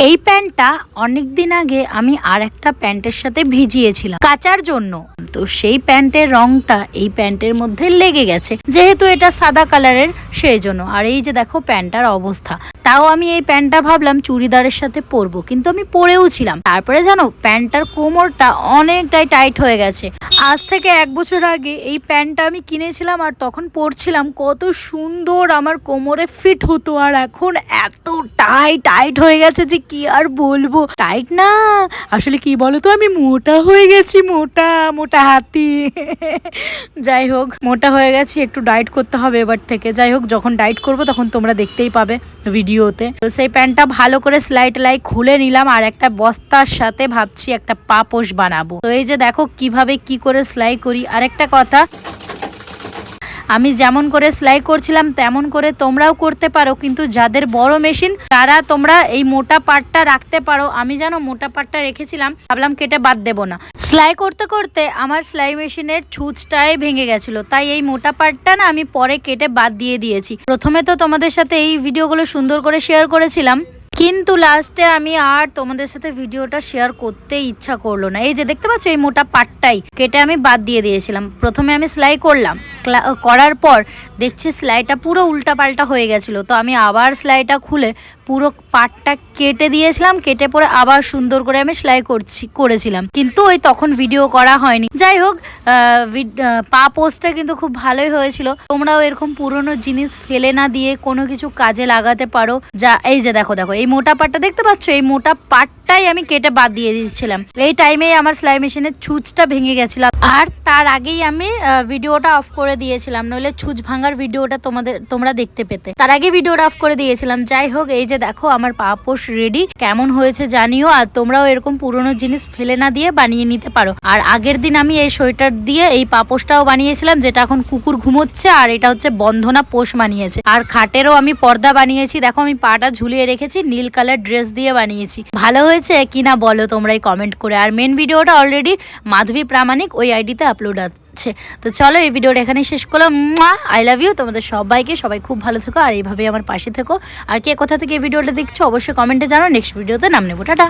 এই প্যান্টটা অনেকদিন আগে আমি আর একটা প্যান্টের সাথে ভিজিয়েছিলাম কাচার জন্য। তো সেই প্যান্টের রংটা এই প্যান্টের মধ্যে লেগে গেছে, যেহেতু এটা সাদা কালারের সেই জন্য। আর এই যে দেখো প্যান্টটার অবস্থা। তাও আমি এই প্যান্টটা ভাবলাম চুড়িদারের সাথে পরবো, কিন্তু আমি পরেও ছিলাম। তারপরে জানো প্যান্টটার কোমরটা অনেকটাই টাইট হয়ে গেছে। আজ থেকে 1 বছর আগে এই প্যান্টটা আমি কিনেছিলাম আর তখন পরছিলাম, কত সুন্দর আমার কোমরে ফিট হতো। আর এখন এত টাইট হয়ে গেছে যে কি আর বলবো। টাইট না, আসলে কি বলতো, আমি মোটা হয়ে গেছি, মোটা হাতি। যাই হোক, মোটা হয়ে গেছি, একটু ডায়েট করতে হবে এবার থেকে। যাই হোক, যখন ডায়েট করবো তখন তোমরা দেখতেই পাবে ভিডিওতে। তো সেই প্যান্টটা ভালো করে সেলাই টেলাই খুলে নিলাম আর একটা বস্তার সাথে ভাবছি একটা পাপোশ বানাবো। তো এই যে দেখো কিভাবে কি করে সেলাই করি। আরেকটা কথা, আমি যেমন করে সেলাই করছিলাম তেমন করে তোমরাও করতে পারো, কিন্তু যাদের বড় মেশিন তারা তোমরা এই মোটা পার্টটা রাখতে পারো। আমি জানো মোটা পার্টটা রেখেছিলাম, ভাবলাম কেটে বাদ দেবো না। সেলাই করতে করতে আমার সেলাই মেশিনের ছুঁচটাই ভেঙে গেছিল, তাই এই মোটা পার্টটা না আমি পরে কেটে বাদ দিয়ে দিয়েছি। প্রথমে তো তোমাদের সাথে এই ভিডিওগুলো সুন্দর করে শেয়ার করেছিলাম, কিন্তু লাস্টে আমি আর তোমাদের সাথে ভিডিওটা শেয়ার করতে ইচ্ছা করলো না। এই যে দেখতে পাচ্ছ এই মোটা পার্টটাই কেটে আমি বাদ দিয়ে দিয়েছিলাম। প্রথমে আমি সেলাই করলাম, করার পর দেখছি সেলাইটা পুরো উল্টাপাল্টা হয়ে গেছিলো। তো আমি আবার সেলাইটা খুলে পুরো পার্টটা কেটে দিয়েছিলাম, কেটে পরে আবার সুন্দর করে আমি সেলাই করেছিলাম, কিন্তু ওই তখন ভিডিও করা হয়নি। যাই হোক, পা পোস্টটা কিন্তু খুব ভালোই হয়েছিল। তোমরাও এরকম পুরনো জিনিস ফেলে না দিয়ে কোনো কিছু কাজে লাগাতে পারো। যা এই যে দেখো এই মোটা পার্টটা দেখতে পাচ্ছ, এই মোটা পার্টটাই আমি কেটে বাদ দিয়ে দিয়েছিলাম। এই টাইমেই আমার সেলাই মেশিনের ছুঁচটা ভেঙে গেছিল, আর তার আগেই আমি ভিডিওটা অফ করে দিয়েছিলাম, নইলে ছুঁচ ভাঙার ভিডিওটা তোমরা দেখতে পেতে। তার আগে ভিডিওটা অফ করে দিয়েছিলাম। যাই হোক, এই যে দেখো আমার পাপোশ রেডি। কেমন হয়েছে জানিও, আর তোমরাও এরকম পুরনো জিনিস ফেলে না দিয়ে বানিয়ে নিতে পারো। আর আগের দিন আমি এই সোয়েটার দিয়ে এই পাপোশটাও বানিয়েছিলাম, যেটা এখন কুকুর ঘুমোচ্ছে, আর এটা হচ্ছে বন্ধনা পোষ বানিয়েছে। আর খাটেরও আমি পর্দা বানিয়েছি, দেখো আমি পাটা ঝুলিয়ে রেখেছি, নীল কালার ড্রেস দিয়ে বানিয়েছি। ভালো হয়েছে কিনা বলো তোমরাই কমেন্ট করে। আর মেন ভিডিওটা অলরেডি মাধবী প্রামাণিক ওই আইডিতে আপলোড আছে। তো চলো এই ভিডিওটা এখানেই শেষ করলাম। আই লাভ ইউ তোমাদের সবাইকে, সবাই খুব ভালো থেকো আর এইভাবেই আমার পাশে থেকো। আর কে কোথা থেকে এই ভিডিওটা দেখছো অবশ্যই কমেন্টে জানো, নেক্সট ভিডিওতে নাম নেবো। টাটা।